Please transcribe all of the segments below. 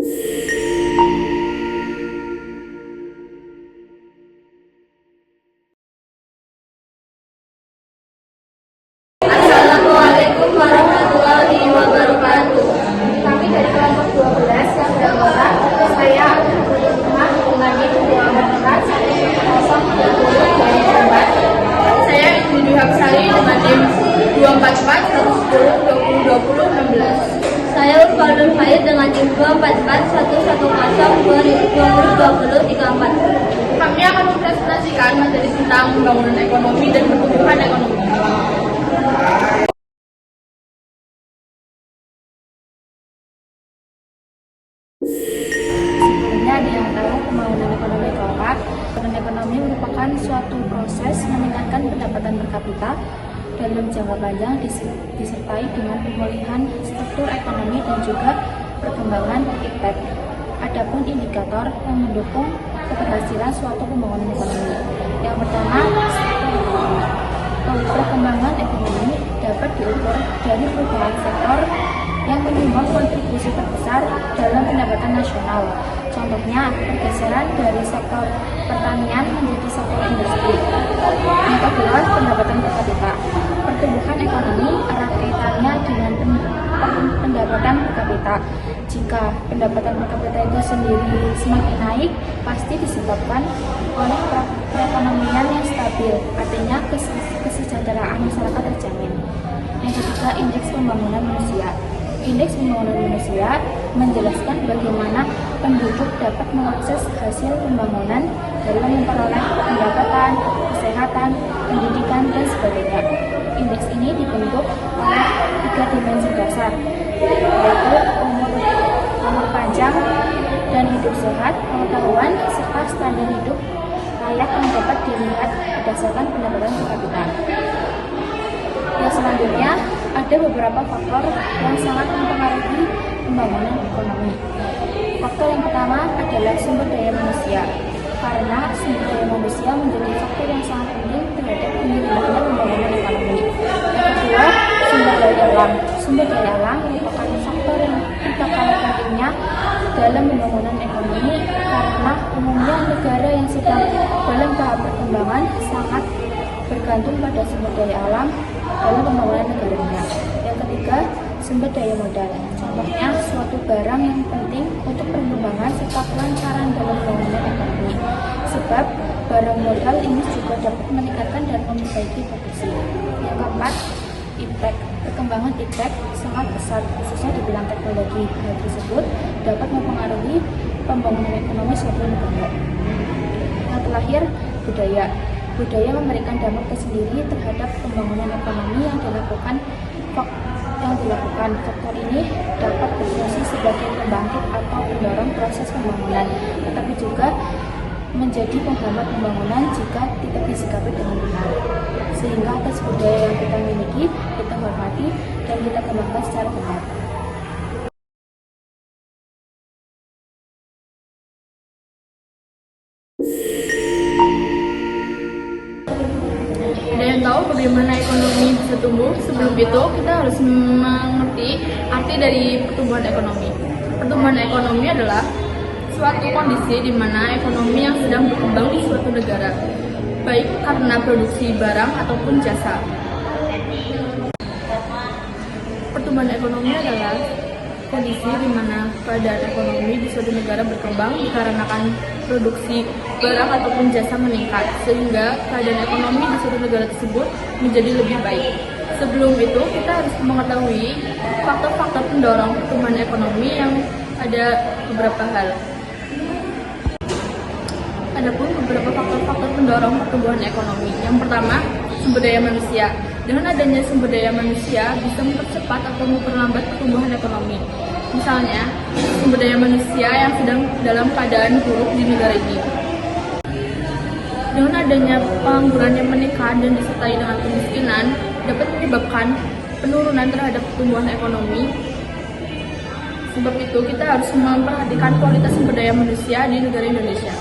Assalamualaikum warahmatullahi wabarakatuh. Kami dari kelompok 12 yang beranggotan saya Abdulrahman mengaji 244 Saya Dwi Hapsari dengan NIM 244 110 2020 16. Saya Urfanul Faid dengan NIM 244 110 2020 34. Kami akan mempresentasikan materi tentang pembangunan ekonomi dan pertumbuhan ekonomi. Sebenarnya di antara pembangunan ekonomi keempat, pembangunan ekonomi merupakan suatu proses meningkatkan pendapatan per kapita dalam jangka panjang disertai dengan pemulihan struktur ekonomi dan juga perkembangan IPTEK. Adapun indikator yang mendukung keberhasilan suatu pembangunan ekonomi. Yang pertama, perkembangan ekonomi dapat diukur dari perubahan sektor yang menyumbang kontribusi terbesar dalam pendapatan nasional. Contohnya, pergeseran dari sektor pertanian menjadi sektor industri. Yang kedua, pendapatan per kapita. Pertumbuhan ekonomi erat kaitannya dengan pendapatan per kapita. Jika pendapatan per kapita itu sendiri semakin naik, pasti disebabkan oleh perekonomian yang stabil, artinya kesejahteraan masyarakat terjamin. Yang ketiga, indeks pembangunan manusia. Indeks pembangunan manusia menjelaskan bagaimana penduduk dapat mengakses hasil pembangunan dalam memperoleh pendapatan, kesehatan, pendidikan, dan sebagainya. Indeks ini dibentuk oleh 3 dimensi dasar, yaitu umur panjang dan hidup sehat, pengetahuan, serta standar hidup layak yang dapat dilihat berdasarkan pendapatan per kapita. Yang selanjutnya, ada beberapa faktor yang sangat mempengaruhi pembangunan ekonomi. Faktor yang pertama adalah sumber daya manusia, karena sumber daya manusia menjadi faktor yang sangat penting terhadap peningkatan pembangunan ekonomi. Yang kedua, sumber daya alam. Sumber daya alam merupakan faktor yang tidak kalah pentingnya dalam pembangunan ekonomi, karena umumnya negara yang sedang dalam tahap perkembangan sangat bergantung pada sumber daya alam dalam pembangunan negaranya. Yang ketiga, sumber daya modal. Contohnya, suatu barang yang penting untuk perkembangan serta kelancaran dalam pembangunan ekonomi. Sebab, barang modal ini juga dapat meningkatkan dan memperbaiki produksi. Yang keempat, IPTEK. Perkembangan IPTEK sangat pesat, khususnya di bidang teknologi. Hal tersebut dapat mempengaruhi pembangunan ekonomi suatu negara. Yang terakhir, budaya. Budaya memberikan dampak tersendiri terhadap pembangunan ekonomi yang dilakukan. Faktor ini dapat berfungsi sebagai pembangkit atau pendorong proses pembangunan, tetapi juga menjadi penghambat pembangunan jika tidak disikapi dengan benar. Sehingga atas budaya yang kita miliki, kita hormati dan kita kembangkan secara benar. Ada yang tahu bagaimana ekonomi bisa tumbuh? Sebelum itu, kita harus mengerti arti dari pertumbuhan ekonomi. Pertumbuhan ekonomi adalah suatu kondisi di mana ekonomi yang sedang berkembang di suatu negara, baik karena produksi barang ataupun jasa. Pertumbuhan ekonomi adalah kondisi di mana keadaan ekonomi di suatu negara berkembang dikarenakan produksi barang ataupun jasa meningkat, sehingga keadaan ekonomi di suatu negara tersebut menjadi lebih baik. Sebelum itu, kita harus mengetahui faktor-faktor pendorong pertumbuhan ekonomi yang ada beberapa hal. Adapun beberapa faktor-faktor pendorong pertumbuhan ekonomi. Yang pertama, sumber daya manusia. Dengan adanya sumber daya manusia bisa mempercepat atau memperlambat pertumbuhan ekonomi. Misalnya, sumber daya manusia yang sedang dalam keadaan buruk di negara ini. Dengan adanya pengangguran yang meningkat dan disertai dengan kemiskinan, dapat menyebabkan penurunan terhadap pertumbuhan ekonomi. Sebab itu, kita harus memperhatikan kualitas sumber daya manusia di negara Indonesia.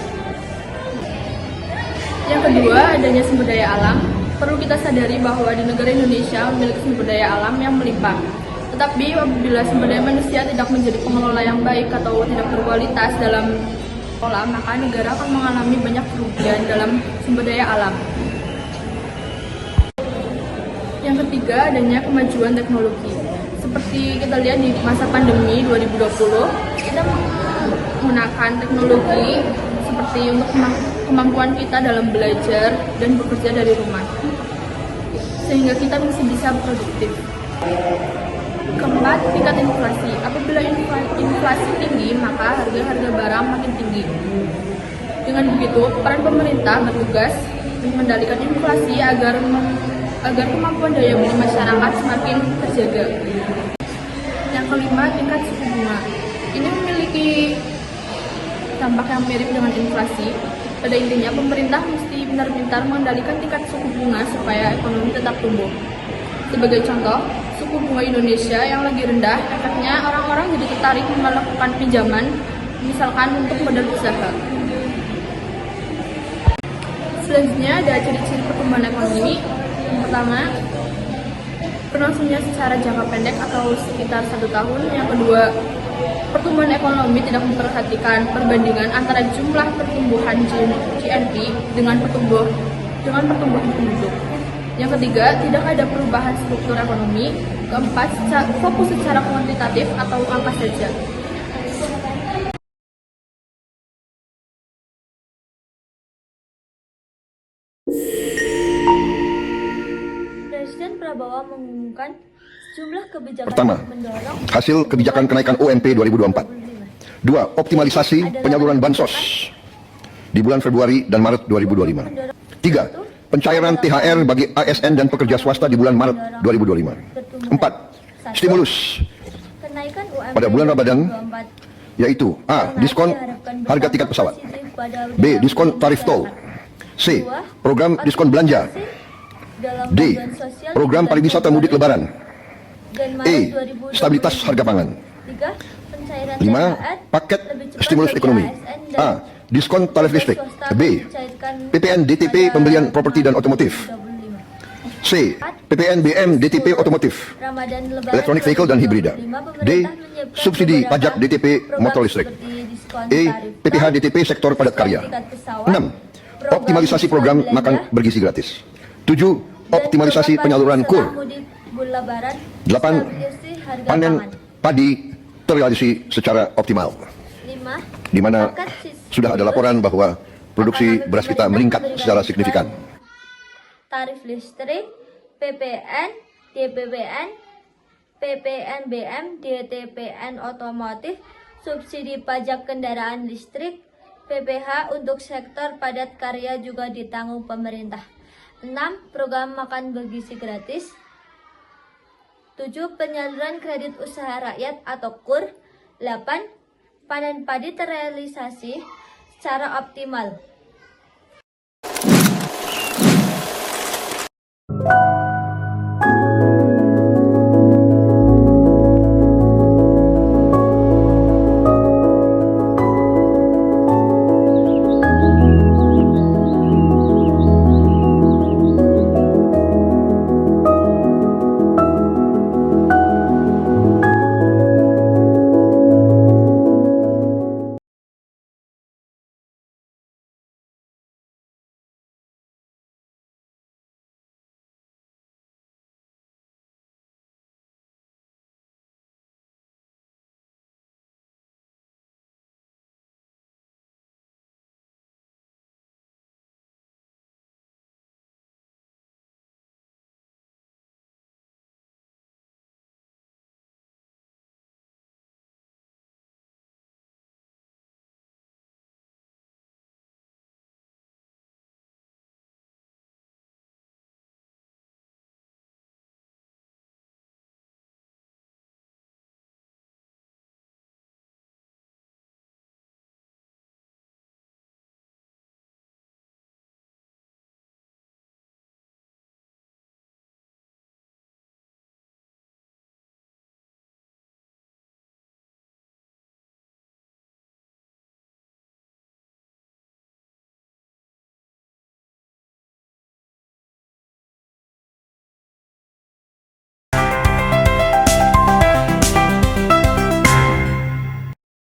Yang kedua, adanya sumber daya alam. Perlu kita sadari bahwa di negara Indonesia memiliki sumber daya alam yang melimpah. Tetapi apabila sumber daya manusia tidak menjadi pengelola yang baik atau tidak berkualitas dalam pola, maka negara akan mengalami banyak kerugian dalam sumber daya alam. Yang ketiga, adanya kemajuan teknologi. Seperti kita lihat di masa pandemi 2020, kita menggunakan teknologi seperti untuk kemampuan kita dalam belajar dan bekerja dari rumah, sehingga kita masih bisa produktif. Keempat, tingkat inflasi. Apabila inflasi tinggi, maka harga-harga barang makin tinggi. Dengan begitu, peran pemerintah bertugas mengendalikan inflasi agar kemampuan daya beli masyarakat semakin terjaga. Yang kelima, tingkat suku bunga. Ini memiliki dampak yang mirip dengan inflasi. Pada intinya, pemerintah mesti benar-benar mengendalikan tingkat suku bunga supaya ekonomi tetap tumbuh. Sebagai contoh, suku bunga Indonesia yang lagi rendah, efeknya orang-orang jadi tertarik melakukan pinjaman, misalkan untuk modal usaha. Selanjutnya ada ciri-ciri pertumbuhan ekonomi. Yang pertama, berlangsungnya secara jangka pendek atau sekitar 1 tahun. Yang kedua, pertumbuhan ekonomi tidak memperhatikan perbandingan antara jumlah pertumbuhan GNP dengan pertumbuhan penduduk. Yang ketiga, tidak ada perubahan struktur ekonomi. Keempat, fokus secara kuantitatif atau angka saja. Presiden Prabowo mengumumkan sejumlah kebijakan Pertama, untuk mendorong hasil kebijakan kenaikan UMP 2024. 2. Optimalisasi penyaluran bansos di bulan Februari dan Maret 2025. 3. Pencairan THR bagi ASN dan pekerja swasta di bulan Maret 2025. 4. Stimulus kenaikan UMP pada bulan Ramadan, 2024 yaitu A. Diskon harga tiket pesawat, B. Diskon tarif tol, C. Program diskon belanja, D. Program pariwisata mudik lebaran, E. Stabilitas harga pangan. 5. Paket stimulus ekonomi. A. Diskon tarif listrik, B. PPN DTP pembelian properti dan otomotif, C. PPN BM DTP otomotif, elektronik vehicle dan hibrida, D. Subsidi pajak DTP motor listrik, E. PPH DTP sektor padat karya. 6. Optimalisasi program makan bergizi gratis. 7. Optimalisasi penyaluran KUR. 8. Panen padi terrealisasi secara optimal, di mana sudah ada laporan bahwa produksi beras kita meningkat secara signifikan. Tarif listrik, PPN, DPPN, PPNBM, DTPN otomotif, subsidi pajak kendaraan listrik, PPH untuk sektor padat karya juga ditanggung pemerintah. 6. Program makan bergizi gratis. 7. Penyaluran kredit usaha rakyat atau KUR. 8. Panen padi terrealisasi secara optimal.